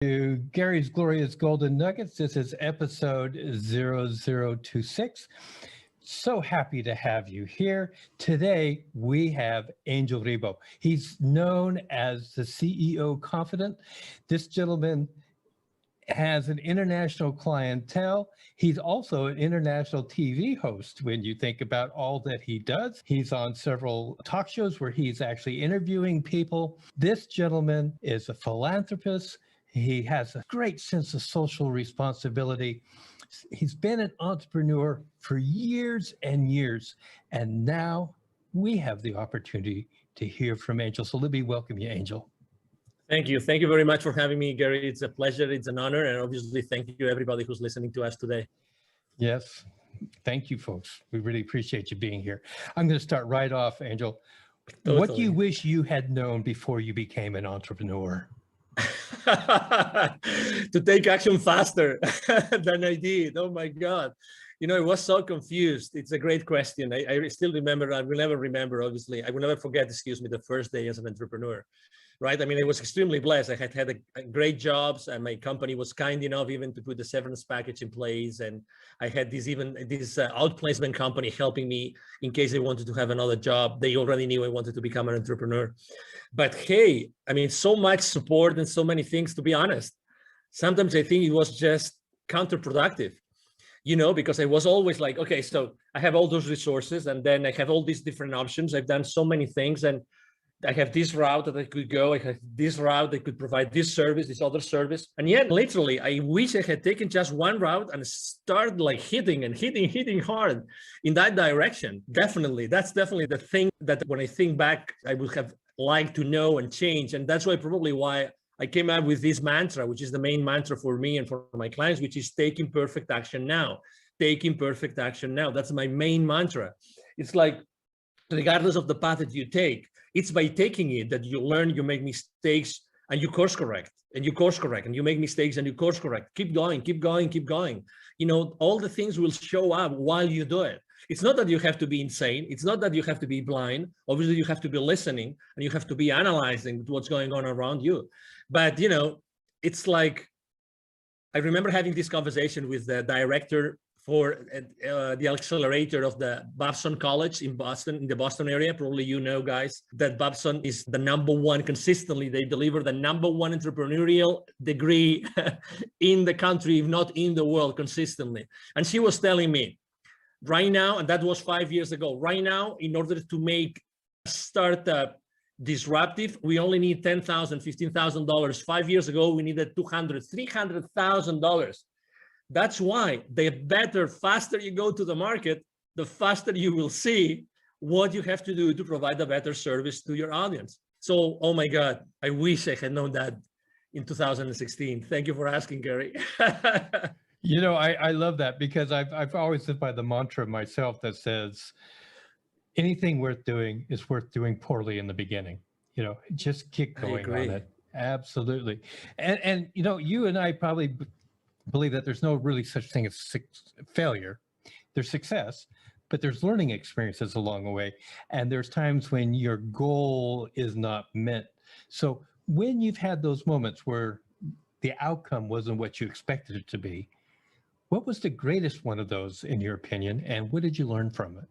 To Gary's Glorious Golden Nuggets. This is episode 0026. So happy to have you here. Today, we have Angel Ribo. He's known as the CEO Confidant. This gentleman has an international clientele. He's also an international TV host when you think about all that he does. He's on several talk shows where he's actually interviewing people. This gentleman is a philanthropist. He has a great sense of social responsibility. He's been an entrepreneur for years and years, and now we have the opportunity to hear from Angel. So let me welcome you, Angel. Thank you. Thank you very much for having me, Gary. It's a pleasure. It's an honor. And obviously, thank you, everybody who's listening to us today. Yes. Thank you, folks. We really appreciate you being here. I'm going to start right off, Angel. Totally. What do you wish you had known before you became an entrepreneur? To take action faster than I did. Oh my God. You know, I was so confused. It's a great question. I still remember, I will never remember, obviously. I will never forget, the first day as an entrepreneur, right? I mean, I was extremely blessed. I had a great jobs, and my company was kind enough even to put the severance package in place. And I had this outplacement company helping me in case I wanted to have another job. They already knew I wanted to become an entrepreneur. But hey, I mean, so much support and so many things, to be honest. Sometimes I think it was just counterproductive, you know, because I was always like, okay, so I have all those resources and then I have all these different options. I've done so many things and I have this route that I could go. I have this route that could provide this service, this other service. And yet, literally, I wish I had taken just one route and started like hitting hard in that direction. Definitely. That's definitely the thing that when I think back, I would have liked to know and change. And that's probably why I came out with this mantra, which is the main mantra for me and for my clients, which is taking perfect action now. Taking perfect action now. That's my main mantra. It's like, regardless of the path that you take, it's by taking it that you learn, you make mistakes, and you course correct, and you course correct, and you make mistakes and you course correct. Keep going, keep going, keep going. You know, all the things will show up while you do it. It's not that you have to be insane. It's not that you have to be blind. Obviously, you have to be listening and you have to be analyzing what's going on around you. But, you know, it's like, I remember having this conversation with the director for the accelerator of the Babson College in Boston, in the Boston area. Probably you know, guys, that Babson is the #1 consistently. They deliver the #1 entrepreneurial degree in the country, if not in the world, consistently. And she was telling me right now, and that was 5 years ago, right now, in order to make a startup disruptive, we only need $10,000, $15,000. 5 years ago, we needed $200,000, $300,000. That's why the faster you go to the market, the faster you will see what you have to do to provide a better service to your audience. So, oh my God, I wish I had known that in 2016. Thank you for asking, Gary. You know, I love that because I've always lived by the mantra myself that says anything worth doing is worth doing poorly in the beginning. You know, just keep going on it. Absolutely. And you know, you and I probably believe that there's no really such thing as failure. There's success, but there's learning experiences along the way. And there's times when your goal is not met. So when you've had those moments where the outcome wasn't what you expected it to be, what was the greatest one of those in your opinion? And what did you learn from it?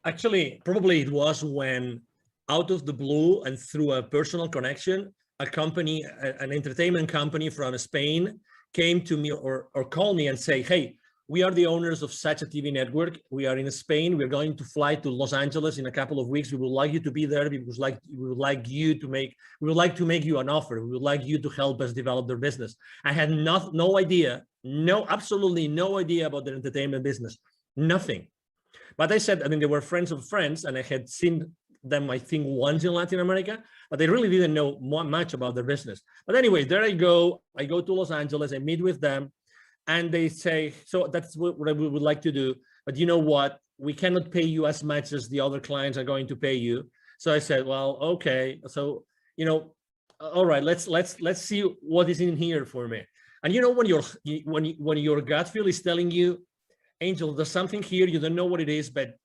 Actually, probably it was when out of the blue and through a personal connection, a company, an entertainment company from Spain came to me or called me and say, hey, we are the owners of such a TV network. We are in Spain. We're going to fly to Los Angeles in a couple of weeks. We would like you to be there because we would like to make you an offer. We would like you to help us develop their business. I had no idea, absolutely no idea about their entertainment business, nothing. But I said, I mean, they were friends of friends and I had seen them, I think, once in Latin America, but they really didn't know much about their business. But anyway, there I go to Los Angeles, I meet with them, and they say, so that's what we would like to do, but you know what? We cannot pay you as much as the other clients are going to pay you. So I said, well, okay. So, you know, all right, let's see what is in here for me. And you know, when your gut feel is telling you, Angel, there's something here, you don't know what it is, but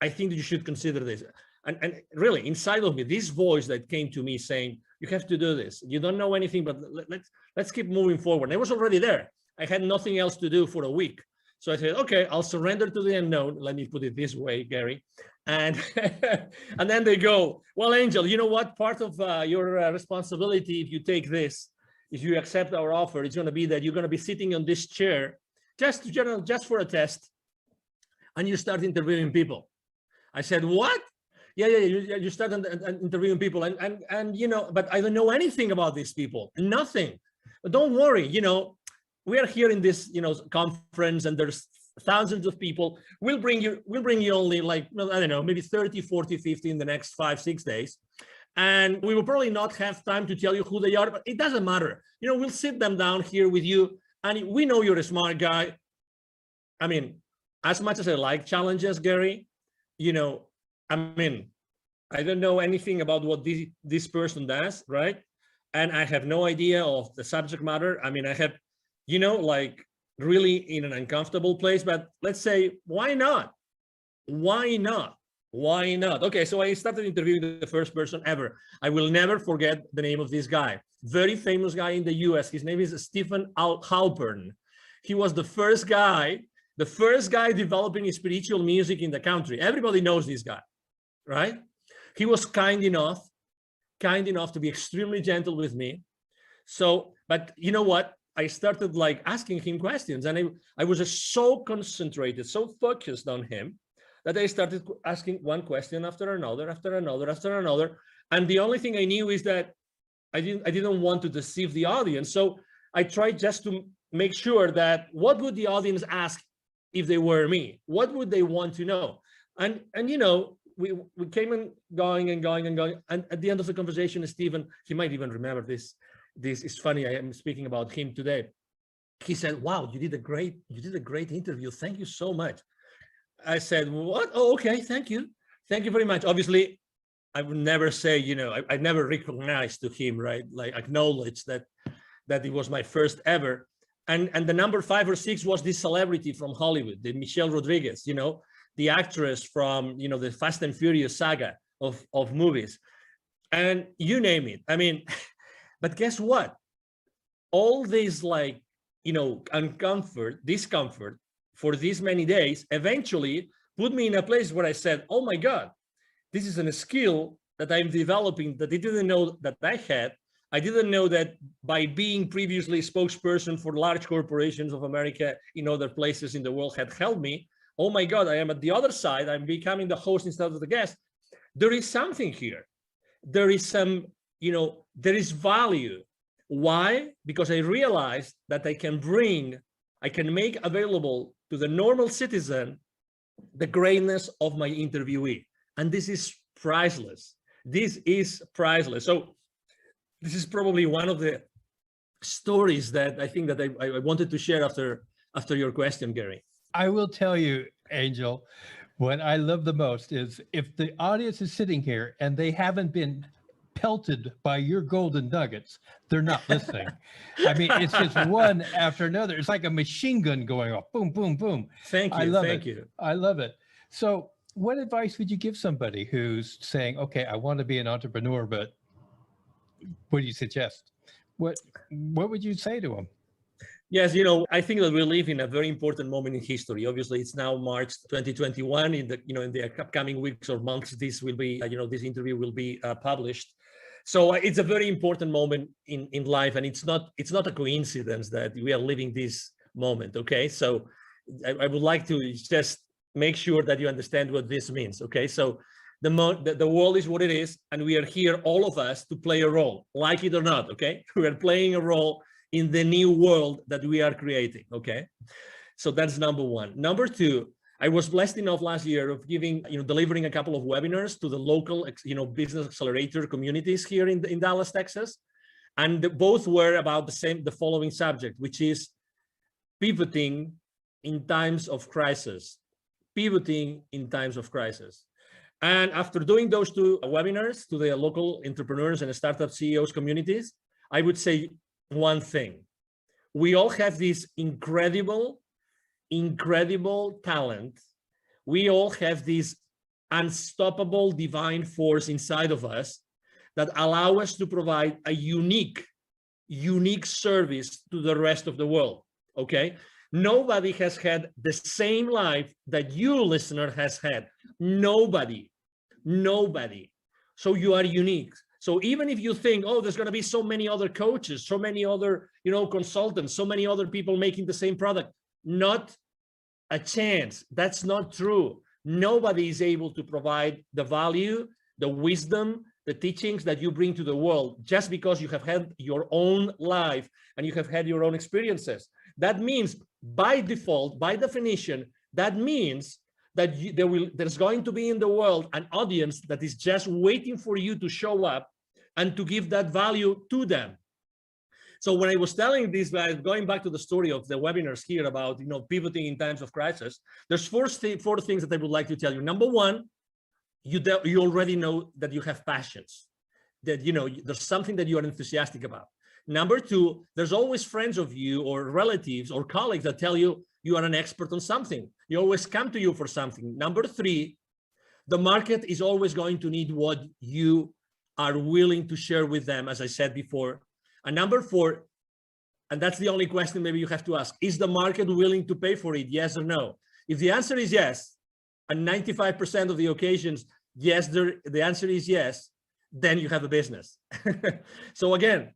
I think that you should consider this. And really, inside of me, this voice that came to me saying, You have to do this. You don't know anything, but let's keep moving forward. And I was already there. I had nothing else to do for a week. So I said, okay, I'll surrender to the unknown. Let me put it this way, Gary. And and then they go, well, Angel, you know what? Part of your responsibility, if you take this, if you accept our offer, it's going to be that you're going to be sitting on this chair just for a test, and you start interviewing people. I said, what? Yeah, you start interviewing people, and you know, but I don't know anything about these people, nothing. But don't worry, you know, we are here in this, you know, conference, and there's thousands of people. We'll bring you only like, I don't know, maybe 30, 40, 50 in the next 5, 6 days. And we will probably not have time to tell you who they are, but it doesn't matter. You know, we'll sit them down here with you, and we know you're a smart guy. I mean, as much as I like challenges, Gary, you know, I mean, I don't know anything about what this person does, right? And I have no idea of the subject matter. I mean, I have, you know, like really in an uncomfortable place, but let's say, why not? Why not? Why not? Okay, so I started interviewing the first person ever. I will never forget the name of this guy. Very famous guy in the US. His name is Stephen Halpern. He was the first guy developing spiritual music in the country. Everybody knows this guy, right? He was kind enough to be extremely gentle with me. So, but you know what? I started like asking him questions, and I was just so concentrated, so focused on him, that I started asking one question after another. And the only thing I knew is that I didn't want to deceive the audience. So I tried just to make sure that what would the audience ask if they were me? What would they want to know? And you know, we came and going. And at the end of the conversation, Stephen, he might even remember this. This is funny. I am speaking about him today. He said, wow, you did a great interview. Thank you so much. I said, what? Oh, okay, thank you. Thank you very much. Obviously, I would never say, you know, I never recognized to him, right? Like acknowledge that it was my first ever. And the number 5 or 6 was this celebrity from Hollywood, the Michelle Rodriguez, you know, the actress from, you know, the Fast and Furious saga of movies. And you name it. I mean, but guess what? All this, like, you know, discomfort for these many days eventually put me in a place where I said, oh my God, this is a skill that I'm developing that I didn't know that I had. I didn't know that by being previously spokesperson for large corporations of America in other places in the world had helped me. Oh my God, I am at the other side. I'm becoming the host instead of the guest. There is something here. There is some, you know, there is value. Why? Because I realized that I can make available to the normal citizen the greatness of my interviewee. And this is priceless. This is priceless. So this is probably one of the stories that I think that I wanted to share after your question, Gary. I will tell you, Angel, what I love the most is if the audience is sitting here and they haven't been pelted by your golden nuggets, they're not listening. I mean, it's just one after another. It's like a machine gun going off. Boom, boom, boom. Thank you. Thank you. I love it. So what advice would you give somebody who's saying, okay, I want to be an entrepreneur, but what do you suggest? What would you say to them? Yes, you know, I think that we live in a very important moment in history. Obviously, it's now March 2021. In the upcoming weeks or months, this will be, this interview will be published. So it's a very important moment in life, and it's not a coincidence that we are living this moment. Okay, so I would like to just make sure that you understand what this means. Okay, so the world is what it is, and we are here, all of us, to play a role, like it or not. Okay, we are playing a role in the new world that we are creating. Okay, so that's number one. Number two, I was blessed enough last year of delivering a couple of webinars to the local, business accelerator communities here in Dallas, Texas, and both were about the following subject, which is pivoting in times of crisis. Pivoting in times of crisis. And after doing those two webinars to the local entrepreneurs and startup CEOs communities, I would say one thing: we all have this incredible talent. We all have this unstoppable divine force inside of us that allow us to provide a unique service to the rest of the world, okay? Nobody has had the same life that you, listener, has had. Nobody. So you are unique. So even if you think, oh, there's going to be so many other coaches, so many other, consultants, so many other people making the same product, not a chance. That's not true. Nobody is able to provide the value, the wisdom, the teachings that you bring to the world just because you have had your own life and you have had your own experiences. That means by default, by definition, that means that there's going to be in the world an audience that is just waiting for you to show up and to give that value to them. So when I was telling these guys, going back to the story of the webinars here about, pivoting in times of crisis, there's four things that I would like to tell you. Number one, you already know that you have passions, that, there's something that you are enthusiastic about. Number two, there's always friends of you or relatives or colleagues that tell you you are an expert on something. You always come to you for something. Number three, the market is always going to need what you are willing to share with them, as I said before. And number four, and that's the only question maybe you have to ask, is the market willing to pay for it? Yes or no? If the answer is yes, and 95% of the occasions, yes, the answer is yes, then you have a business. So again,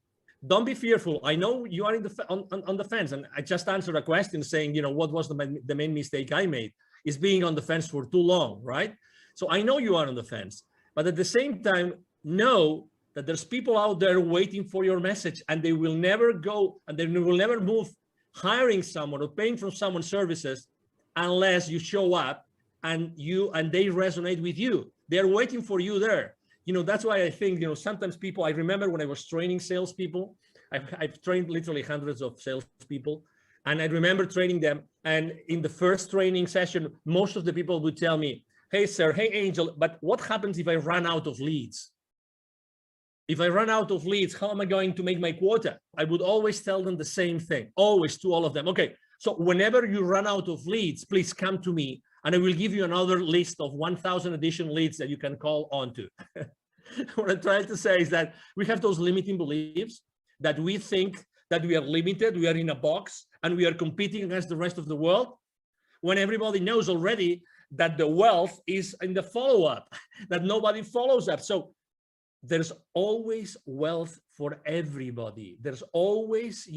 don't be fearful. I know you are on the fence, and I just answered a question saying, what was the main mistake I made is being on the fence for too long, right? So I know you are on the fence, but at the same time, know that there's people out there waiting for your message, and they will never go, and they will never move hiring someone or paying for someone's services unless you show up and they resonate with you. They're waiting for you there. That's why I think, sometimes people, I remember when I was training salespeople, I've trained literally hundreds of salespeople, and I remember training them. And in the first training session, most of the people would tell me, hey, sir, hey, Angel, but what happens if I run out of leads? If I run out of leads, how am I going to make my quota? I would always tell them the same thing, always, to all of them. Okay, so whenever you run out of leads, please come to me, and I will give you another list of 1,000 additional leads that you can call onto. What I'm trying to say is that we have those limiting beliefs that we think that we are limited, we are in a box, and we are competing against the rest of the world, when everybody knows already that the wealth is in the follow-up, that nobody follows up. So there's always wealth for everybody. There's always,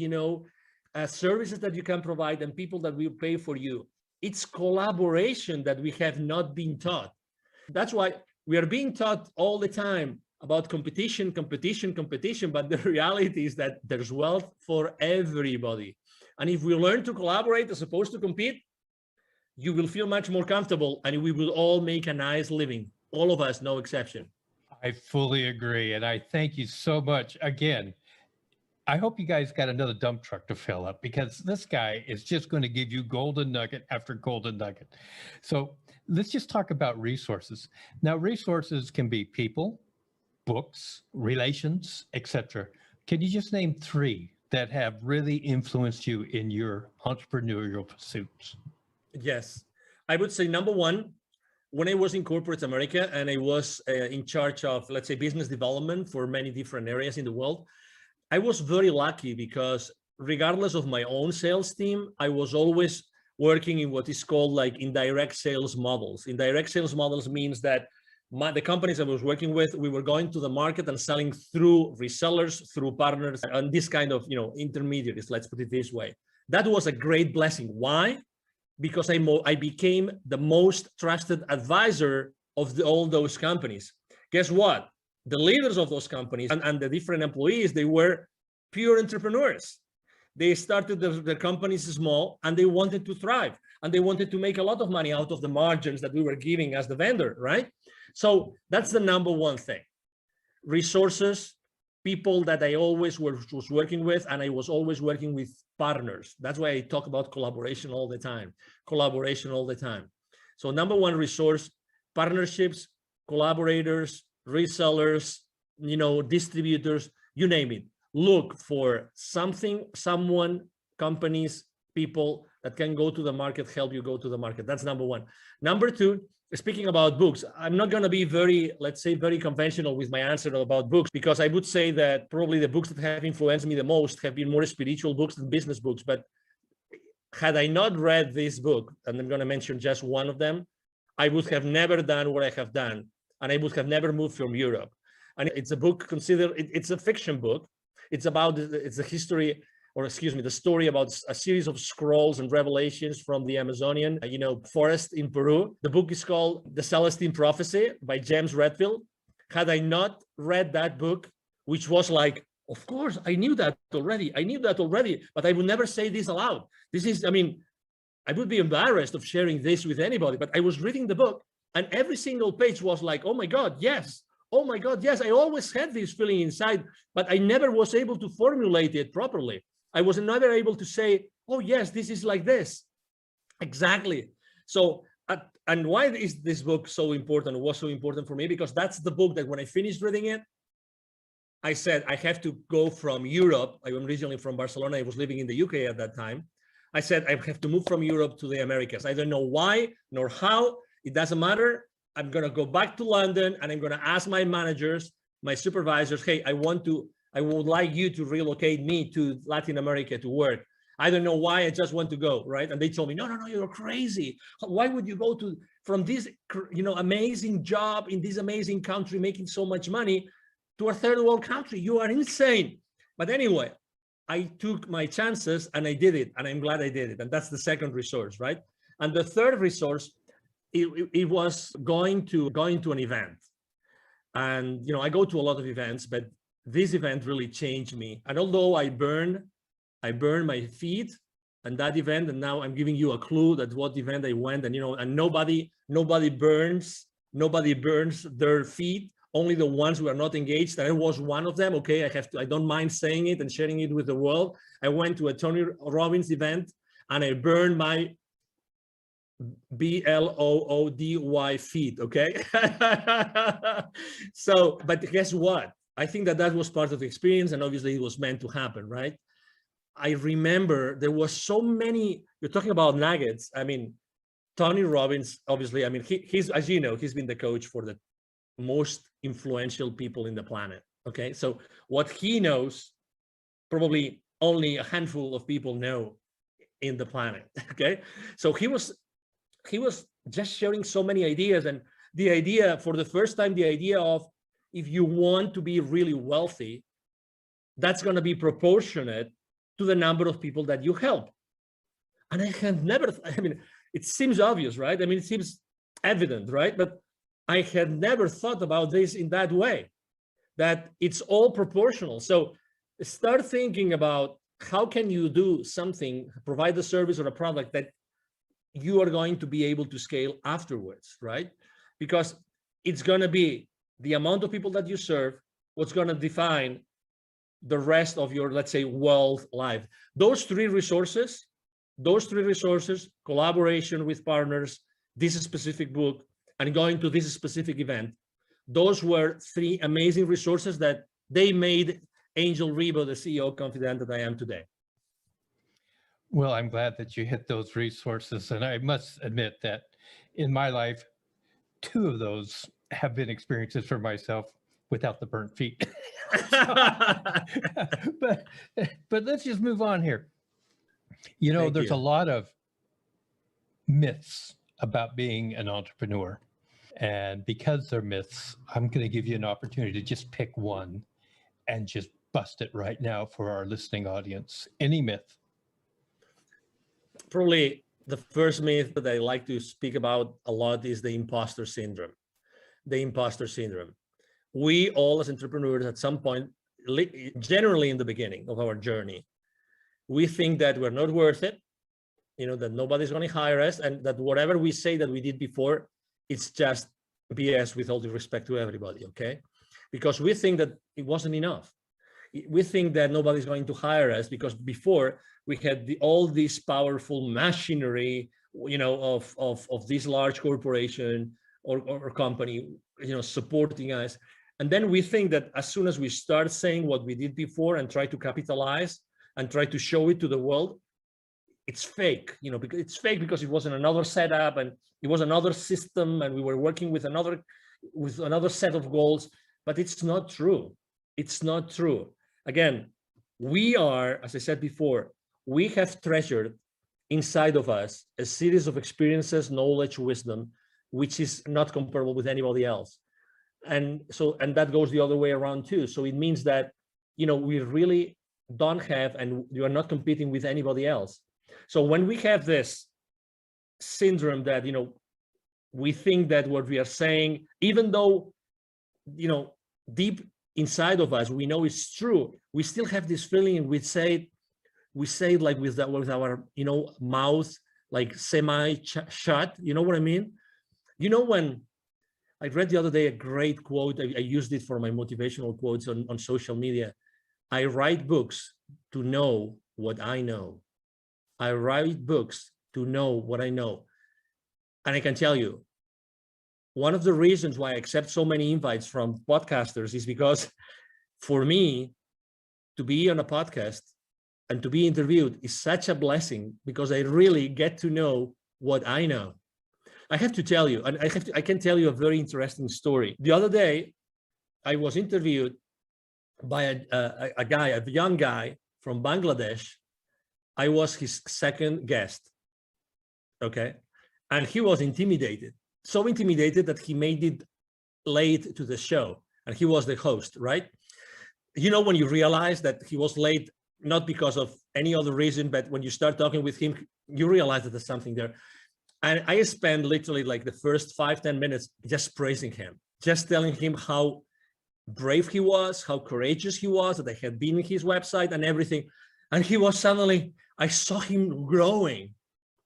services that you can provide and people that will pay for you. It's collaboration that we have not been taught. That's why we are being taught all the time about competition, but the reality is that there's wealth for everybody. And if we learn to collaborate as opposed to compete, you will feel much more comfortable, and we will all make a nice living. All of us, no exception. I fully agree. And I thank you so much. Again, I hope you guys got another dump truck to fill up, because this guy is just going to give you golden nugget after golden nugget. So let's just talk about resources. Now, resources can be people, books, relations, etc. Can you just name three that have really influenced you in your entrepreneurial pursuits? Yes, I would say number one, when I was in corporate America and I was in charge of, let's say, business development for many different areas in the world, I was very lucky because regardless of my own sales team, I was always working in what is called like indirect sales models. Indirect sales models means that the companies I was working with, we were going to the market and selling through resellers, through partners, and this kind of, intermediaries, let's put it this way. That was a great blessing. Why? Because I became the most trusted advisor of all those companies. Guess what? The leaders of those companies and the different employees, they were pure entrepreneurs. They started their companies small, and they wanted to thrive, and they wanted to make a lot of money out of the margins that we were giving as the vendor, right? So that's the number one thing. Resources, people that I always was working with, and I was always working with partners. That's why I talk about collaboration all the time. So number one, resource, partnerships, collaborators, resellers, distributors, you name it. Look for something, someone, companies, people that can go to the market, help you go to the market. That's number one. Number two, speaking about books, I'm not going to be very, let's say, very conventional with my answer about books, because I would say that probably the books that have influenced me the most have been more spiritual books than business books. But had I not read this book, and I'm going to mention just one of them, I would have never done what I have done, and I would have never moved from Europe. And it's a book considered, it's a fiction book. It's a history, or excuse me, the story about a series of scrolls and revelations from the Amazonian, forest in Peru. The book is called The Celestine Prophecy by James Redfield. Had I not read that book, which was like, of course, I knew that already, but I would never say this aloud. This is, I would be embarrassed of sharing this with anybody, but I was reading the book and every single page was like, oh my God, yes. Oh my God, yes. I always had this feeling inside, but I never was able to formulate it properly. I was never able to say, oh yes, this is like this. Exactly. So, and why is this book so important? It was so important for me because that's the book that when I finished reading it, I said, I have to go from Europe. I am originally from Barcelona. I was living in the UK at that time. I said, I have to move from Europe to the Americas. I don't know why nor how. It doesn't matter. I'm going to go back to London and I'm going to ask my managers, my supervisors, hey, I would like you to relocate me to Latin America to work. I don't know why, I just want to go, right? And they told me, no, you're crazy. Why would you go from this, amazing job in this amazing country, making so much money, to a third world country? You are insane. But anyway, I took my chances and I did it, and I'm glad I did it. And that's the second resource, right? And the third resource, it was going to an event. And I go to a lot of events, but this event really changed me. And although I burned my feet and that event, and now I'm giving you a clue that what event I went, and and nobody burns their feet, only the ones who are not engaged. And I was one of them. Okay, I don't mind saying it and sharing it with the world. I went to a Tony Robbins event and I burned my BLOODY feet. Okay. So, but guess what? I think that was part of the experience, and obviously it was meant to happen, right? I remember there was so many, you're talking about nuggets. Tony Robbins, obviously, he's, as you know, he's been the coach for the most influential people in the planet. Okay. So what he knows, probably only a handful of people know in the planet. Okay. So he was just sharing so many ideas, and the idea for the first time, the idea of, if you want to be really wealthy, that's going to be proportionate to the number of people that you help. And I had never, it seems obvious, right? It seems evident, right? But I had never thought about this in that way, that it's all proportional. So start thinking about how can you do something, provide a service or a product that you are going to be able to scale afterwards, right? Because it's going to be the amount of people that you serve, what's going to define the rest of your, let's say, wealth life. Those three resources, collaboration with partners, this specific book, and going to this specific event, those were three amazing resources that they made Angel Ribo the CEO Confidant that I am today. Well, I'm glad that you hit those resources. And I must admit that in my life, two of those have been experiences for myself without the burnt feet. but let's just move on here. There's a lot of myths about being an entrepreneur. And because they're myths, I'm going to give you an opportunity to just pick one and just bust it right now for our listening audience. Any myth? Probably the first myth that I like to speak about a lot is the imposter syndrome. The imposter syndrome. We all as entrepreneurs at some point, generally in the beginning of our journey, we think that we're not worth it, that nobody's going to hire us, and that whatever we say that we did before, it's just BS, with all due respect to everybody, okay? Because we think that it wasn't enough. We think that nobody's going to hire us because before we had all this powerful machinery, of this large corporation or company, supporting us. And then we think that as soon as we start saying what we did before and try to capitalize and try to show it to the world, it's fake, because it's fake because it was in another setup and it was another system and we were working with another set of goals, but it's not true. It's not true. Again, we are, as I said before, we have treasured inside of us a series of experiences, knowledge, wisdom, which is not comparable with anybody else. And that goes the other way around too. So it means that, we really don't have, and you are not competing with anybody else. So when we have this syndrome that, we think that what we are saying, even though, deep inside of us, we know it's true, we still have this feeling, and we say it like with our, mouth, like semi-shut, you know what I mean? When I read the other day a great quote, I used it for my motivational quotes on social media. I write books to know what I know. I write books to know what I know. And I can tell you, one of the reasons why I accept so many invites from podcasters is because for me to be on a podcast and to be interviewed is such a blessing, because I really get to know what I know. I have to tell you, and I can tell you a very interesting story. The other day, I was interviewed by a young guy from Bangladesh. I was his second guest, okay? And he was intimidated, so intimidated that he made it late to the show, and he was the host, right? When you realize that he was late, not because of any other reason, but when you start talking with him, you realize that there's something there. And I spent literally like the first 5-10 minutes just praising him, just telling him how brave he was, how courageous he was, that I had been in his website and everything. And he was suddenly, I saw him growing.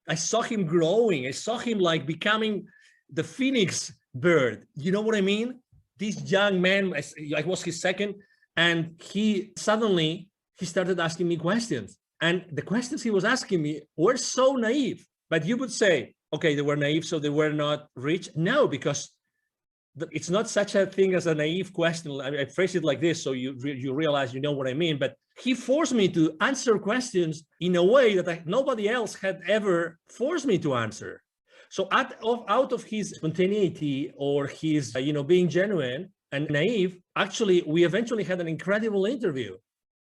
I saw him like becoming the phoenix bird. You know what I mean? This young man, I was his second, and he started asking me questions. And the questions he was asking me were so naive. But you would say, okay, they were naive, so they were not rich. No, because it's not such a thing as a naive question. I phrase it like this, so you realize you know what I mean. But he forced me to answer questions in a way that nobody else had ever forced me to answer. So out of his spontaneity or his, being genuine and naive, actually, we eventually had an incredible interview.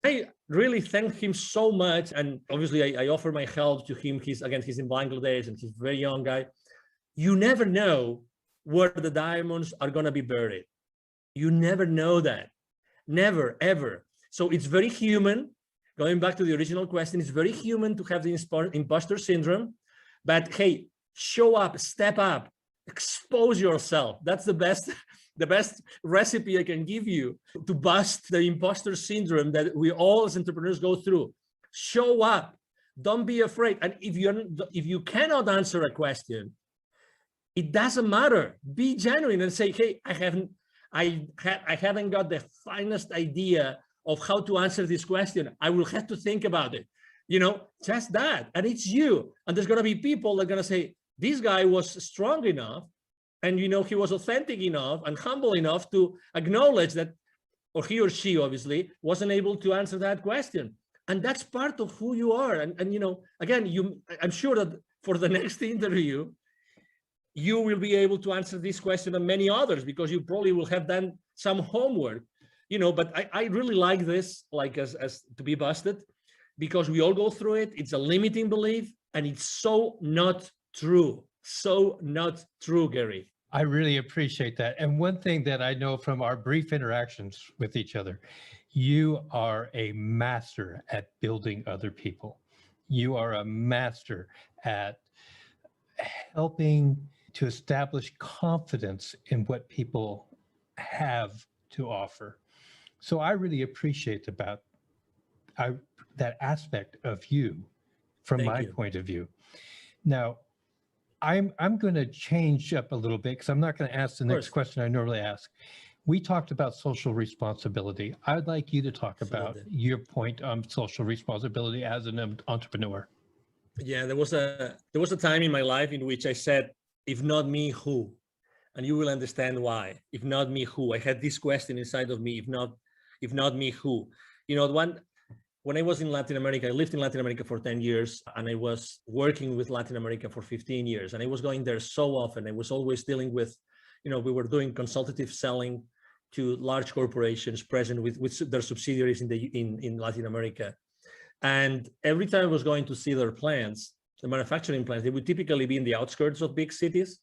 I really thank him so much. And obviously I offer my help to him. He's in Bangladesh and he's a very young guy. You never know where the diamonds are going to be buried. You never know that. Never, ever. So it's very human. Going back to the original question, it's very human to have the imposter syndrome. But hey, show up, step up, expose yourself. That's the best recipe I can give you to bust the imposter syndrome that we all as entrepreneurs go through. Show up. Don't be afraid. And if you cannot answer a question, it doesn't matter. Be genuine and say, hey, I haven't got the finest idea of how to answer this question. I will have to think about it. Just that. And it's you. And there's going to be people that are going to say, this guy was strong enough, and he was authentic enough and humble enough to acknowledge that, or he or she obviously wasn't able to answer that question. And that's part of who you are. And again, I'm sure that for the next interview, you will be able to answer this question and many others, because you probably will have done some homework, but I really like this, like as to be busted, because we all go through it. It's a limiting belief, and it's so not true. So not true, Gary. I really appreciate that. And one thing that I know from our brief interactions with each other, you are a master at building other people. You are a master at helping to establish confidence in what people have to offer. So I really appreciate that aspect of you from my point of view. Now, I'm going to change up a little bit, because I'm not going to ask the next question I normally ask. We talked about social responsibility. I'd like you to talk about your point on social responsibility as an entrepreneur. Yeah, there was a time in my life in which I said, if not me, who? And you will understand why. If not me, who? I had this question inside of me, if not me, who? When when I was in Latin America, I lived in Latin America for 10 years, and I was working with Latin America for 15 years. And I was going there so often. I was always dealing with, we were doing consultative selling to large corporations present with their subsidiaries in Latin America. And every time I was going to see their plants, the manufacturing plants, they would typically be in the outskirts of big cities,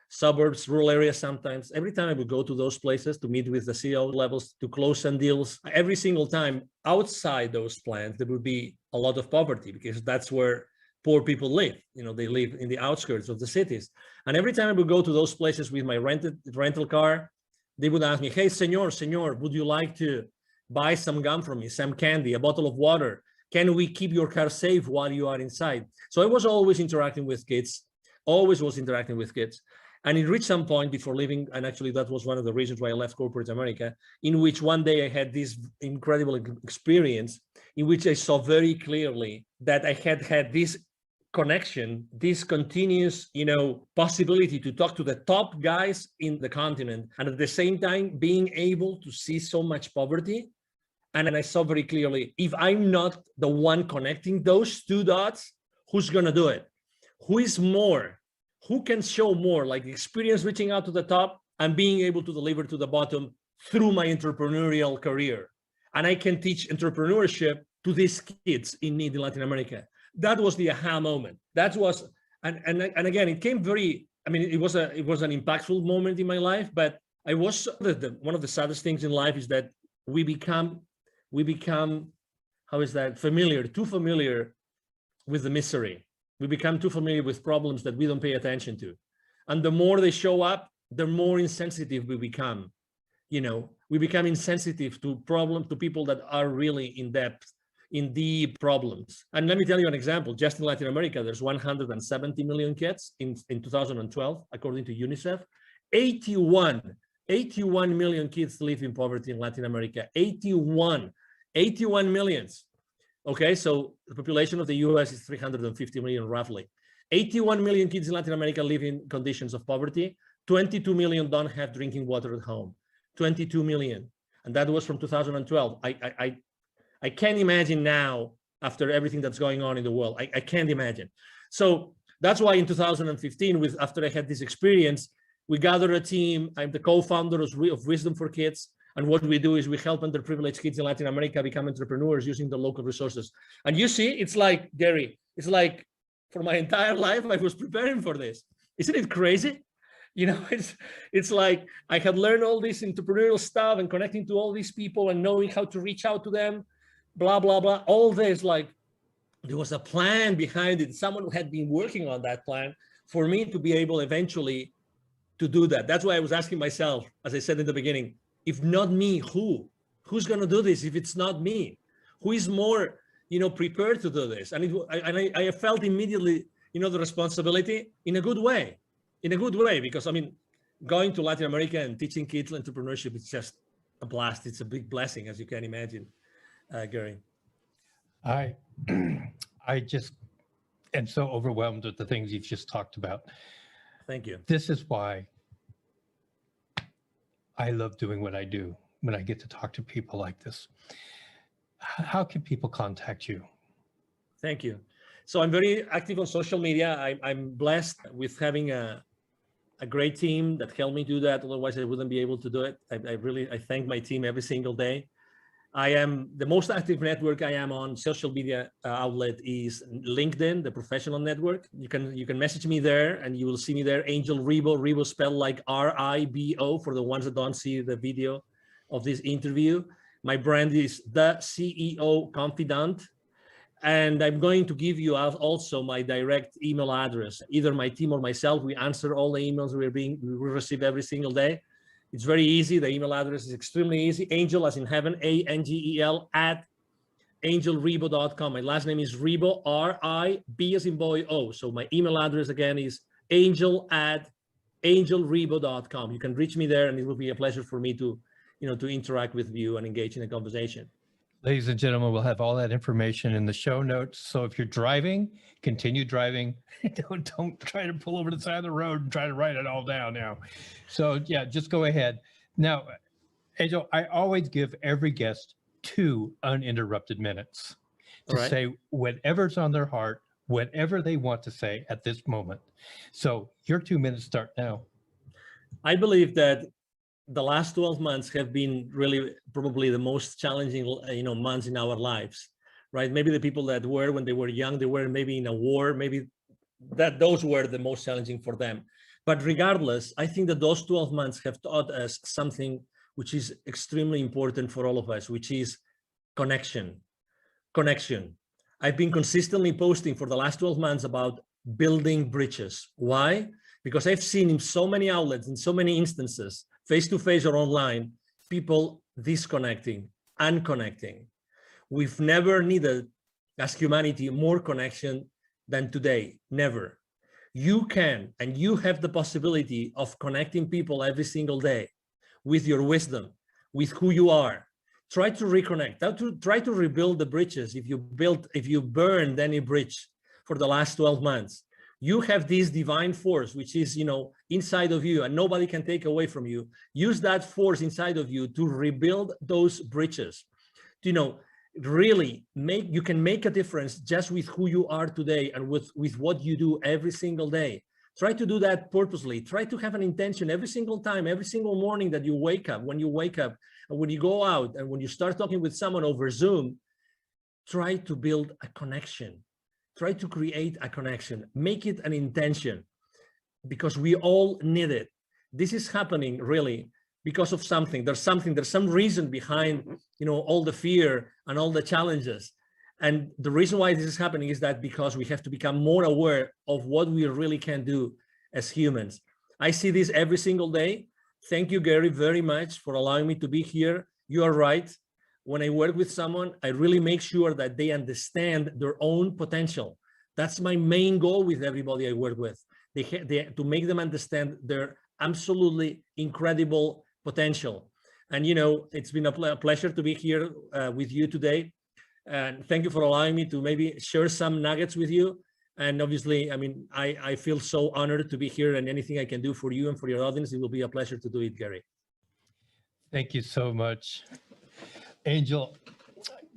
suburbs, rural areas sometimes. Every time I would go to those places to meet with the CEO levels, to close some deals, every single time outside those plants, there would be a lot of poverty, because that's where poor people live. They live in the outskirts of the cities. And every time I would go to those places with my rental car, they would ask me, hey, senor, would you like to buy some gum from me, some candy, a bottle of water? Can we keep your car safe while you are inside? So I was always interacting with kids, always was interacting with kids. And it reached some point before leaving, and actually that was one of the reasons why I left corporate America, in which one day I had this incredible experience in which I saw very clearly that I had this connection, this continuous, possibility to talk to the top guys in the continent, and at the same time being able to see so much poverty. And I saw very clearly, if I'm not the one connecting those two dots, who's going to do it? Who is more? Who can show more, like the experience reaching out to the top and being able to deliver to the bottom through my entrepreneurial career? And I can teach entrepreneurship to these kids in need in Latin America. That was the aha moment. That was, and again, it came very, it was an impactful moment in my life, but I was, one of the saddest things in life is that we become, how is that, too familiar with the misery. We become too familiar with problems that we don't pay attention to. And the more they show up, the more insensitive we become. We become insensitive to people that are really in depth, in deep problems. And let me tell you an example. Just in Latin America, there's 170 million kids in 2012, according to UNICEF. 81 million kids live in poverty in Latin America. 81 millions. Okay, so the population of the US is 350 million roughly. 81 million kids in Latin America live in conditions of poverty. 22 million don't have drinking water at home. 22 million. And that was from 2012. I can't imagine now, after everything that's going on in the world, I can't imagine. So that's why in 2015, after I had this experience, we gathered a team. I'm the co-founder of Wisdom for Kids. And what we do is we help underprivileged kids in Latin America become entrepreneurs using the local resources. And you see, it's like, Gary, it's like for my entire life, I was preparing for this. Isn't it crazy? It's like I had learned all this entrepreneurial stuff and connecting to all these people and knowing how to reach out to them, blah, blah, blah. All this, like, there was a plan behind it. Someone had been working on that plan for me to be able eventually to do that. That's why I was asking myself, as I said in the beginning, if not me, who? Who's going to do this if it's not me? Who is more, prepared to do this? And I felt immediately, the responsibility in a good way, because going to Latin America and teaching kids entrepreneurship is just a blast. It's a big blessing, as you can imagine, Gary. I just am so overwhelmed with the things you've just talked about. Thank you. This is why I love doing what I do when I get to talk to people like this. How can people contact you? Thank you. So I'm very active on social media. I'm blessed with having a great team that helped me do that. Otherwise, I wouldn't be able to do it. I thank my team every single day. I am the most active network I am on social media outlet is LinkedIn, the professional network. You can message me there and you will see me there. Angel Ribo, Ribo spelled like R-I-B-O for the ones that don't see the video of this interview. My brand is the CEO Confidant. And I'm going to give you also my direct email address. Either my team or myself, we answer all the emails we receive every single day. It's very easy. The email address is extremely easy. Angel, as in heaven, A-N-G-E-L, @angelribo.com. My last name is Ribo, R-I-B as in boy, O. So my email address again is angel@angelribo.com. You can reach me there, and it will be a pleasure for me to interact with you and engage in a conversation. Ladies and gentlemen, we'll have all that information in the show notes. So if you're driving, continue driving. Don't try to pull over to the side of the road and try to write it all down now. So yeah, just go ahead. Now, Angel, I always give every guest 2 uninterrupted minutes. to right. say whatever's on their heart, whatever they want to say at this moment. So your 2 minutes start now. I believe that the last 12 months have been really probably the most challenging, months in our lives, right? Maybe the people that were when they were young, they were maybe in a war, maybe that those were the most challenging for them. But regardless, I think that those 12 months have taught us something which is extremely important for all of us, which is connection. Connection. I've been consistently posting for the last 12 months about building bridges. Why? Because I've seen in so many outlets, in so many instances, face-to-face or online, people disconnecting, unconnecting. We've never needed, as humanity, more connection than today. Never. You can, and you have the possibility of connecting people every single day with your wisdom, with who you are. Try to reconnect, try to rebuild the bridges. If you burned any bridge for the last 12 months, you have this divine force, which is, inside of you and nobody can take away from you. Use that force inside of you to rebuild those bridges. Really you can make a difference just with who you are today and with what you do every single day. Try to do that purposely. Try to have an intention every single time, every single morning that you wake up, when you wake up, and when you go out, and when you start talking with someone over Zoom. Try to build a connection. Try to create a connection. Make it an intention, because we all need it. This is happening really because of something. There's some reason behind, all the fear and all the challenges. And the reason why this is happening is that because we have to become more aware of what we really can do as humans. I see this every single day. Thank you, Gary, very much for allowing me to be here. You are right. When I work with someone, I really make sure that they understand their own potential. That's my main goal with everybody I work with. To make them understand their absolutely incredible potential. And, it's been a pleasure to be here with you today. And thank you for allowing me to maybe share some nuggets with you. And obviously, I feel so honored to be here, and anything I can do for you and for your audience, it will be a pleasure to do it, Gary. Thank you so much, Angel.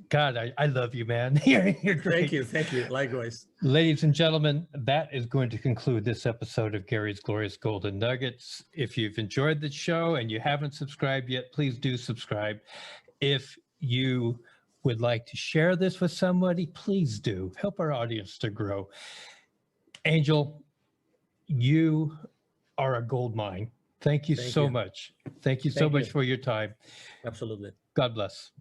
God, I love you, man. You're great. Thank you. Likewise. Ladies and gentlemen, that is going to conclude this episode of Gary's Glorious Golden Nuggets. If you've enjoyed the show and you haven't subscribed yet, please do subscribe. If you would like to share this with somebody, please do. Help our audience to grow. Angel, you are a gold mine. Thank you so much. Thank you so much for your time. Absolutely. God bless.